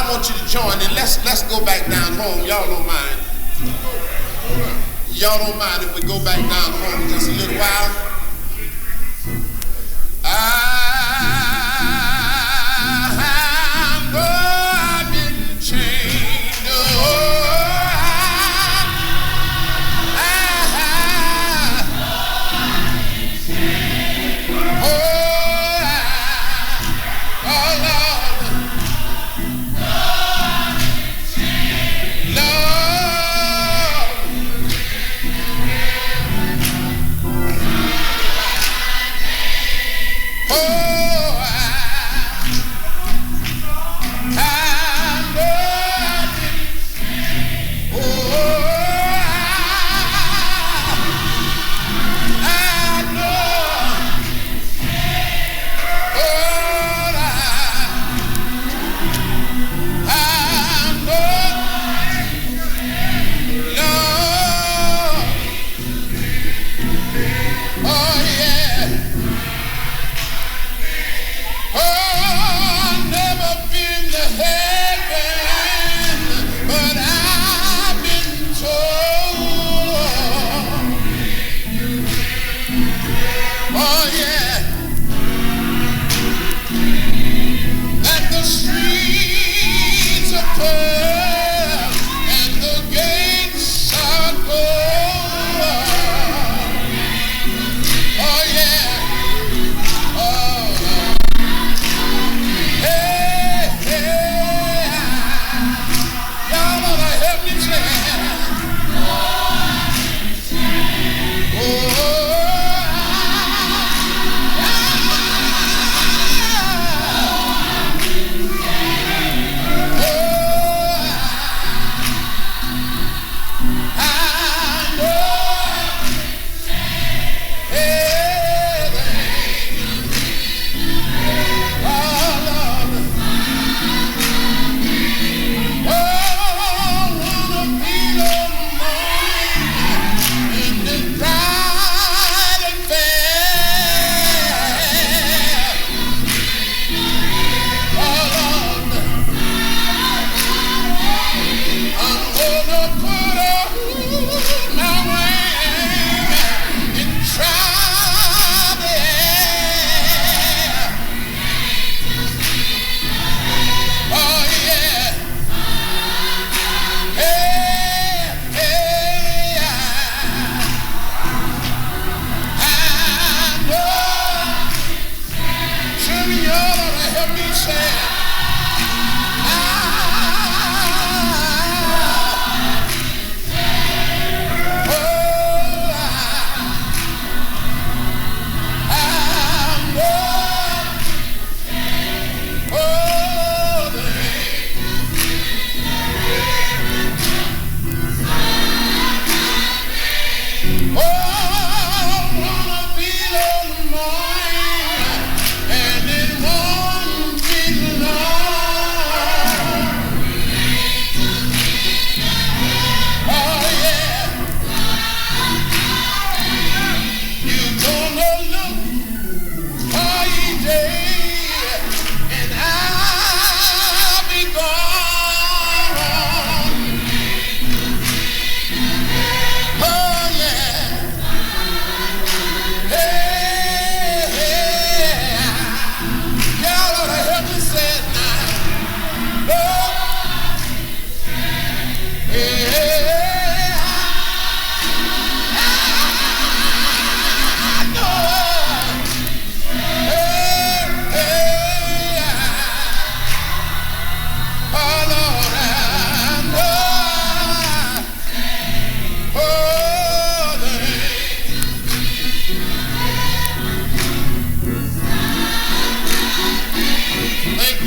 I want you to join in. Let's go back down home. Y'all don't mind. Y'all don't mind if we go back down home just a little while? I've been changed.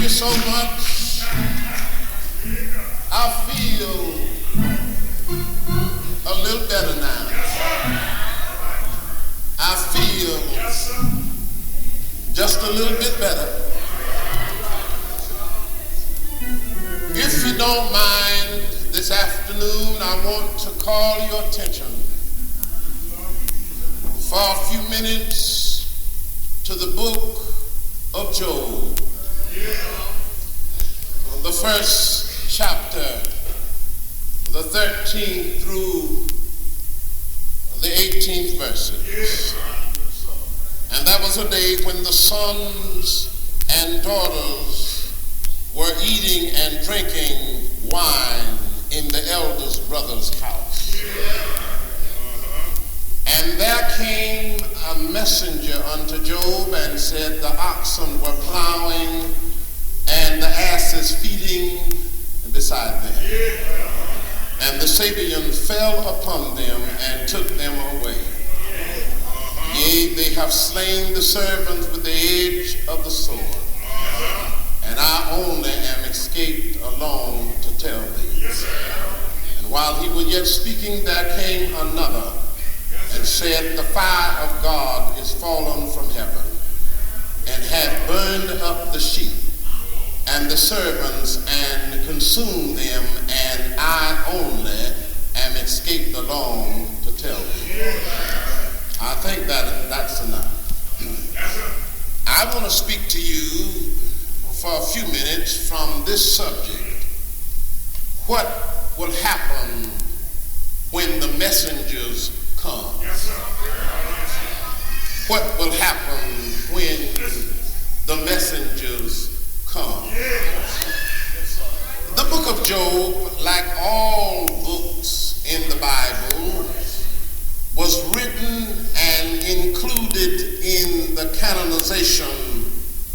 So much, I feel a little better now. I feel just a little bit better. If you don't mind, this afternoon I want to call your attention for a few minutes to the book of Job. The first chapter, the 13th through the 18th verses. And that was a day when the sons and daughters were eating and drinking wine in the eldest brother's house. And there came a messenger unto Job and said, the oxen were plowing and the asses feeding beside them. And the Sabeans fell upon them and took them away. Yea, they have slain the servants with the edge of the sword. And I only am escaped alone to tell thee. And while he was yet speaking, there came another and said, the fire of God is fallen from heaven and hath burned up the sheep and the servants and consumed them, and I only am escaped alone to tell thee. I think that's enough. I want to speak to you for a few minutes from this subject. What will happen when the messengers come? What will happen when the messengers come? The book of Job, like all books in the Bible, was written and included in the canonization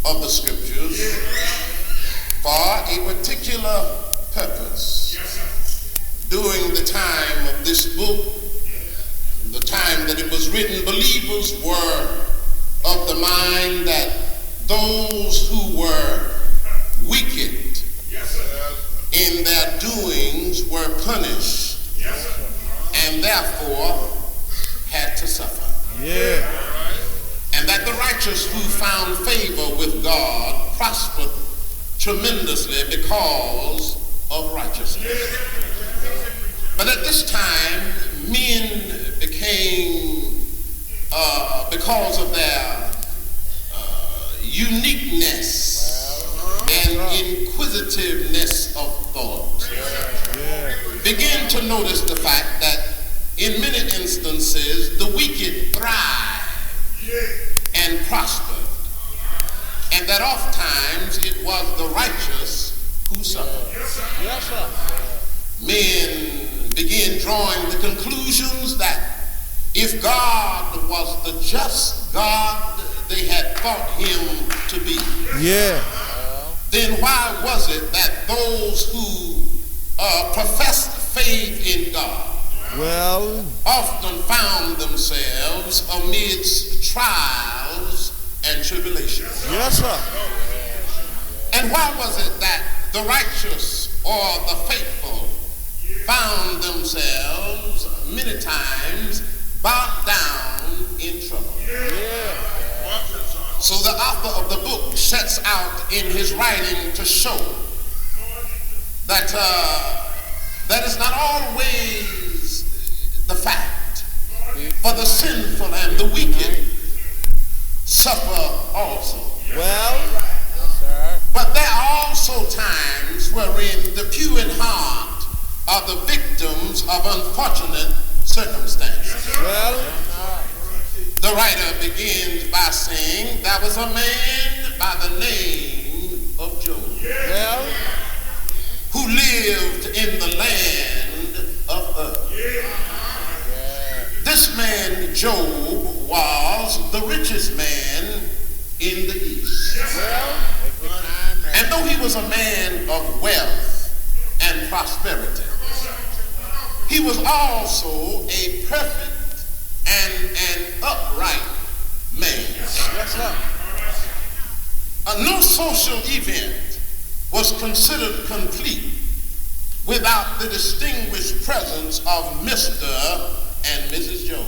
of the scriptures for a particular purpose. During the time of this book, the time that it was written, believers were of the mind that those who were wicked in their doings were punished and therefore had to suffer. And that the righteous who found favor with God prospered tremendously because of righteousness. But at this time, men became, because of their uniqueness and inquisitiveness of thought, began to notice the fact that in many instances, the wicked thrived and prospered, and that oftentimes it was the righteous who suffered. Men began drawing the conclusions that if God was the just God they had thought him to be, then why was it that those who professed faith in God often found themselves amidst trials and tribulations? And why was it that the righteous or the faithful found themselves many times bogged down in trouble? So the author of the book sets out in his writing to show that that is not always the fact, for the sinful and the wicked suffer also. But there are also times wherein the pure in heart are the victims of unfortunate circumstances. The writer begins by saying there was a man by the name of Job who lived in the land of Uz. This man, Job, was the richest man in the East. And though he was a man of wealth and prosperity, he was also a perfect and an upright man. No social event was considered complete without the distinguished presence of Mr. and Mrs. Job.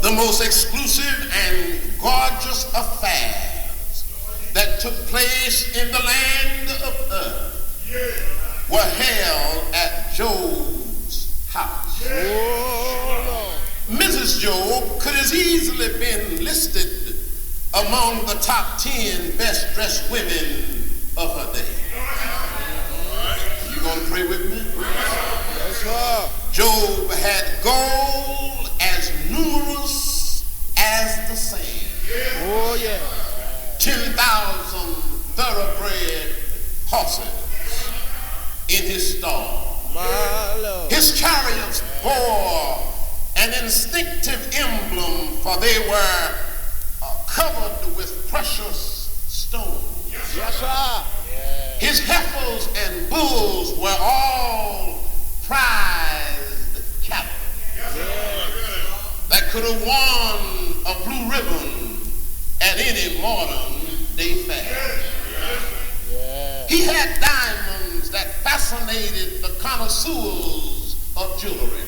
The most exclusive and gorgeous affairs that took place in the land of Uz were held at Job's house. Mrs. Job could as easily been listed among the top 10 best dressed women of her day. You gonna pray with me? Yes, sir. Job had gold as numerous as the sand. Oh, yeah. 10,000 thoroughbred horses in his stall. My Lord. His chariots bore an instinctive emblem, for they were covered with precious stones. Yes, sir. His heifers and bulls were all prized cattle that could have won a blue ribbon at any modern day fair. He had diamonds that fascinated the connoisseurs of jewelry.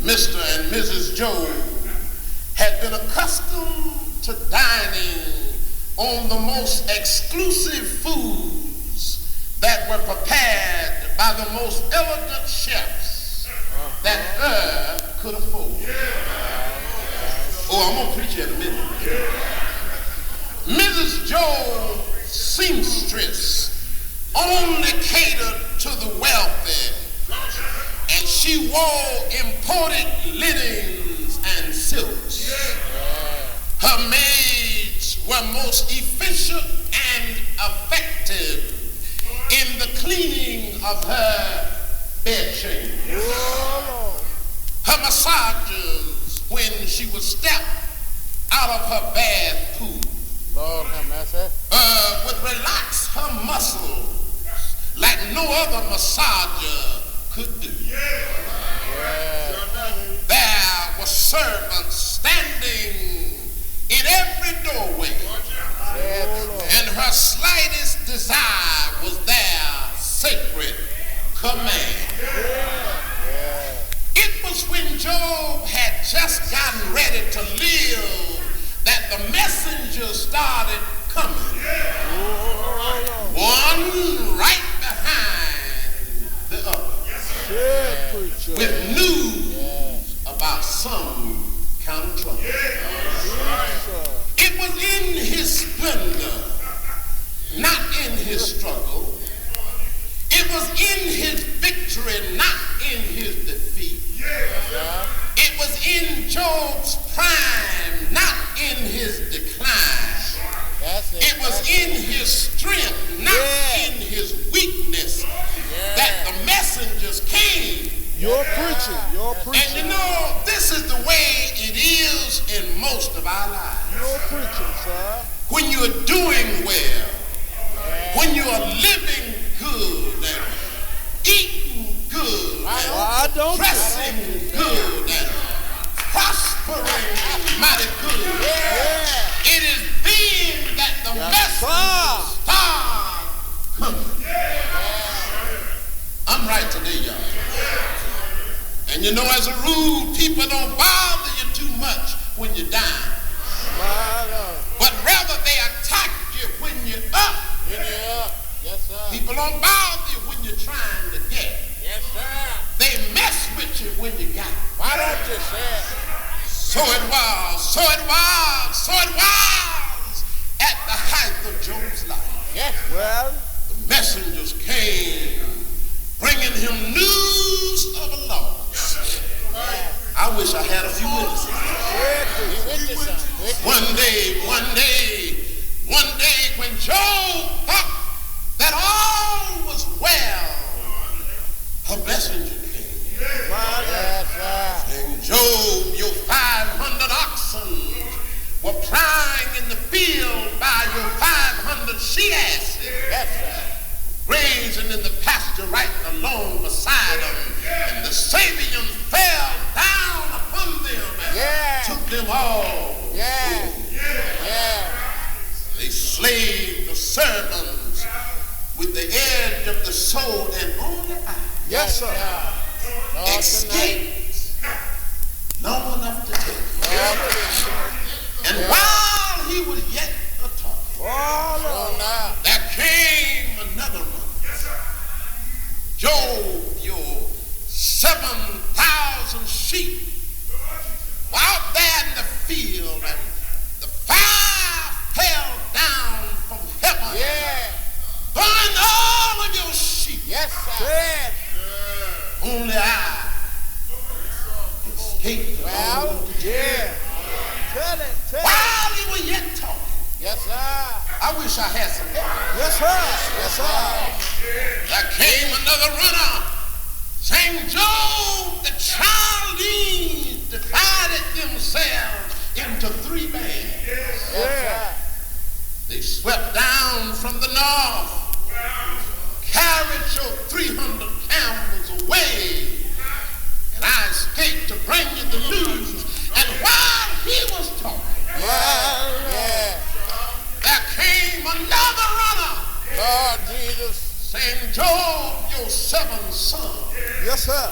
Mr. and Mrs. Job had been accustomed to dining on the most exclusive foods that were prepared by the most elegant chefs that earth could afford. Oh, I'm going to preach in a minute. Mrs. Job, seamstress, only catered to the wealthy, and she wore imported linens and silks. Her maids were most efficient and effective in the cleaning of her bed chamber. Her massagers, when she would step out of her bath pool, Lord have mercy. would relax her muscles like no other massager could do. There were servants standing in every doorway, and her slightest desire was their sacred command. It was when Job had just gotten ready to live that the messengers started coming. One right behind the other, with news about some kind of trouble. It was in his splendor, not in his struggle. It was in his victory, not in his defeat. It was in Job's prime, not in his decline. It was in his strength, not in his weakness, that the messengers came. You're preaching. You're preaching. And you know, this is the way it is in most of our lives. You're preaching, sir. When you're doing well, when you are living good and eating good and dressing good and prospering mighty good, it is then that the messengers start coming. I'm right today, y'all. And you know, as a rule, people don't bother you too much when you're down. But rather they attack you when you're up. Yes, sir. People don't bother you when you're trying to get. Yes, sir. They mess with you when you got it. Why don't you say it? So it was at the height of Job's life. Yes. Well, The messengers came bringing him news of a loss. I wish I had a few witnesses. One day when Job thought that all was well, a messenger came. And Job, your 500 oxen were plying in the field by your 500 she-asses. Grazing in the pasture right along beside them. And the Sabians fell down upon them and took them all. They slayed the servants with the edge of the sword, and only I escaped long enough to take it. And while he was yet a-talking, there came another one. Job, your 7,000 sheep were out there in the field, and the fire fell down from heaven Say it. Only I escaped the Well, Lord. yeah. Tell it. While you were yet talking, Yes, sir. I wish I had some help. Yes, sir. Yes, sir. There came another runner, saying, Job, the Chaldees divided themselves into three bands. Yes, They swept down from the north, carried your 300 camels away, and I escaped to bring you the news. And while he was talking, yeah. there came another runner, Lord Jesus. saying, Job, your 7 sons, Yes, sir.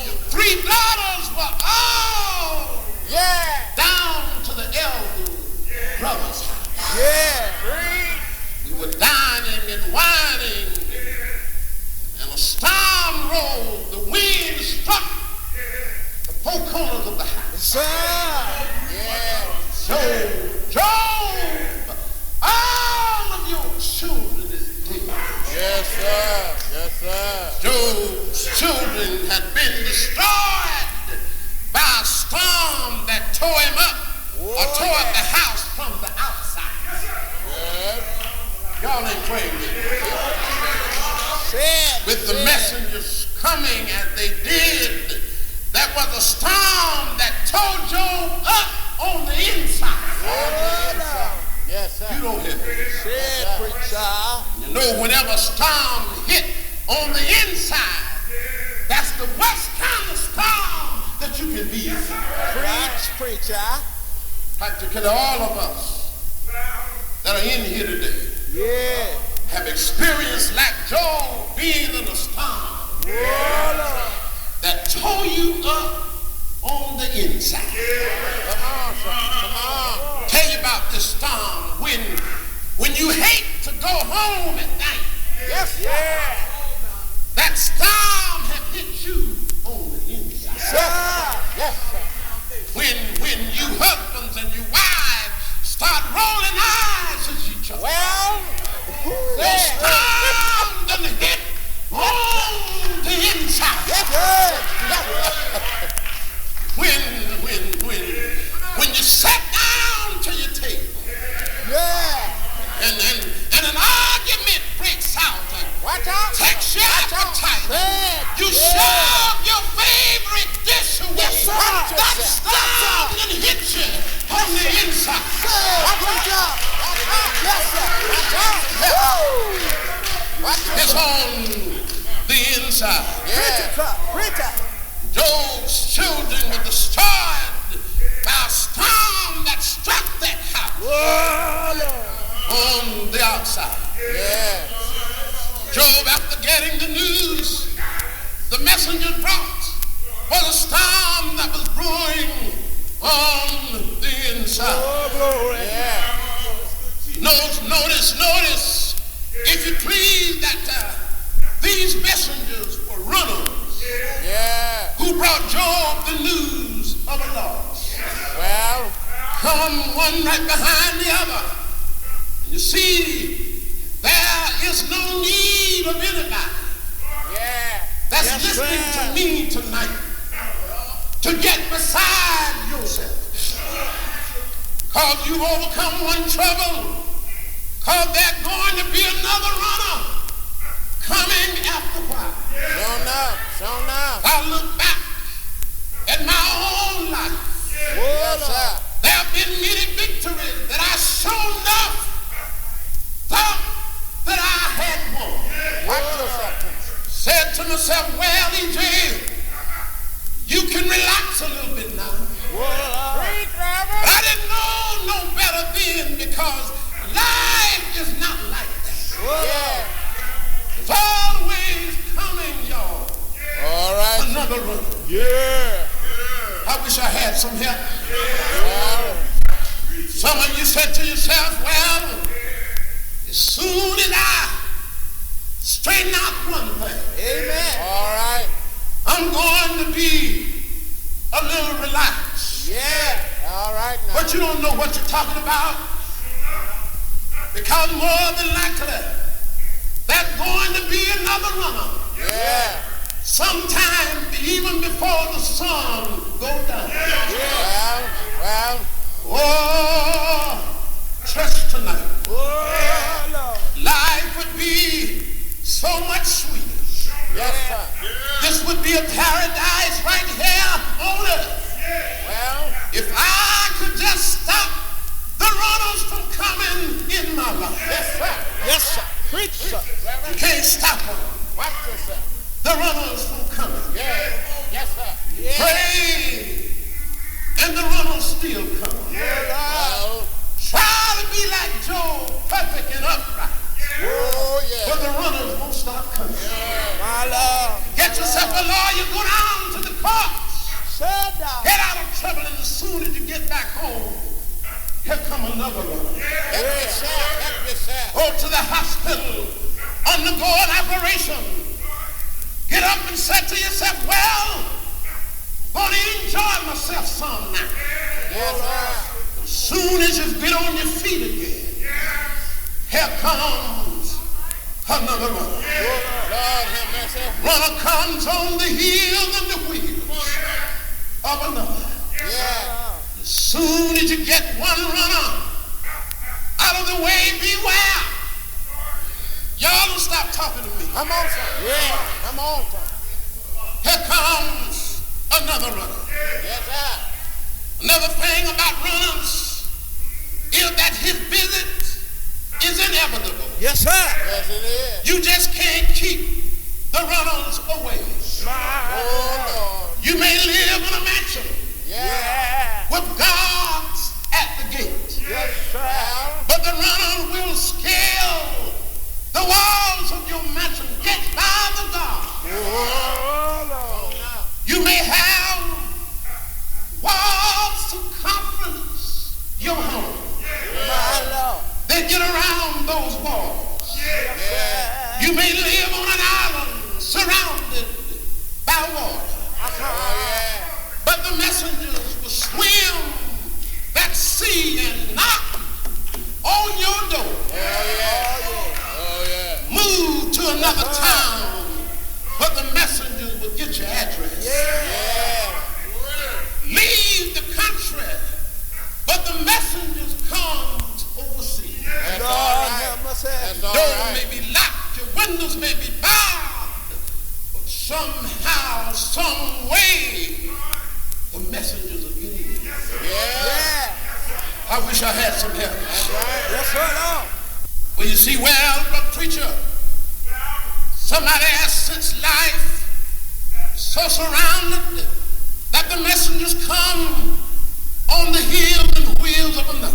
your 3 daughters were all down to the elder brother's house. Yeah. We were dining and whining, and a storm rolled. The wind struck the 4 corners of the house. Sir. Yeah. Job, all of your children is dead. Yes, sir. Yes, sir. Job's children had been destroyed by a storm that tore him up or tore up the house from the outside. Yes. Y'all ain't praying with me. With the messengers coming as they did, that was a storm that tore Job up on the inside. Yes, sir. You don't hear me. Say preacher. You know, whenever a storm hit on the inside, that's the worst kind of storm that you can be in. Preach, preacher. Practically all of us that are in here today Yeah. have experienced, like Job, being in a storm that tore you up on the inside. Come on, sir. Come on. Tell you about this storm when you hate to go home at night. Yes, yeah. That storm have hit you on the inside. Sir. Yes, sir. When you husbands and you wives start rolling eyes at each other. Well, The storm done hit on the inside. yes, sir. When you sat down to your table Yeah. and an argument breaks out and Watch out. takes your appetite. Man. You shove your favorite dish away. Yes, sir. That storm done hit you on the inside. Watch out. Yes, sir. Watch out. It's on the inside. Yeah. Preacher. Job's children were destroyed by a storm that struck that house on the outside. Yeah. Job, after getting the news, the messenger brought was a storm that was brewing on the inside. Oh, glory. Yeah. Notice, if you please, that these messengers were runners. Yeah. Who brought Job the news of a loss. Well, Come one right behind the other. And you see, there is no need of anybody yeah. that's Yes, listening sir. to me tonight to get beside yourself. Because you've overcome one trouble. Because there's going to be another runner coming after a while. Show enough. I look back at my own life. Yes, sir. There have been many victories that I sure enough thought that I had won. Watch yourself. Said to myself, well, EJ, you can relax a little bit now. Preach, But Reverend. I didn't know no better then, because life is not like that. Yeah. It's always coming, y'all. All right. Another run. Yeah. I wish I had some help. Well, Some of you said to yourself, well, as soon as I straighten out one thing, amen. All right. I'm going to be a little relaxed. Yeah. All right now. But you don't know what you're talking about. Because more than likely, that there's going to be another runner. Yeah. Sometime even before the sun goes down. Yeah. Well. Oh, church tonight. Oh, Lord. Life would be so much sweeter. Yes, sir. This would be a paradise right here on earth. Well. If I could just stop the runners from coming in my life. Yes, sir. Yes, sir. Preach, sir. You can't stop them. Watch yourself. The runners from coming. Yeah. Yes, sir. Yeah. Pray, and the runners still come. Well. Try to be like Job, perfect and upright. Oh, yeah. But the runners won't stop coming. My Lord. Get yourself a lawyer, go down to the courts. Sit down. Get out of trouble, and as soon as you get back home, here come another runner. Help yourself. Help yourself. Go to the hospital, undergo an operation. Get up and say to yourself, well, I'm going to enjoy myself some now. Yes, sir. As soon as you get on your feet again, here comes another runner. Lord have mercy. Runner comes on the heels and the wheels of another. Yeah. As soon as you get one runner out of the way, beware. Y'all don't stop talking to me. Come on, sir. Yeah. Come on, sir. Here comes another runner. Yes, sir. Another thing about runners is that his visit is inevitable. Yes, sir. Yes, it is. You just can't keep the runners away. Oh, Lord. You may live in a mansion Yeah. with guards at the gate, Yes, sir. but the runner will scale the walls of your mansion, get by the guard. Oh, Lord. You may have walls to conference your home. My Lord. They get around those walls. Yeah. You may live on an island surrounded by water, Oh, yeah. but the messengers will swim that sea and knock on your door. Oh, yeah. Oh, yeah. Move to another town, but the messengers will get your address. Yeah. Leave the country, but the messengers come overseas. That's all right. That's all Doors right. may be locked, your windows may be barred, but somehow, some way, the messengers will get in. Yeah. I wish I had some help. That's right. Yes, sir, Lord. Well, you see, well, but preacher, somebody asked, since life is so surrounded that the messengers come on the heels and wheels of another.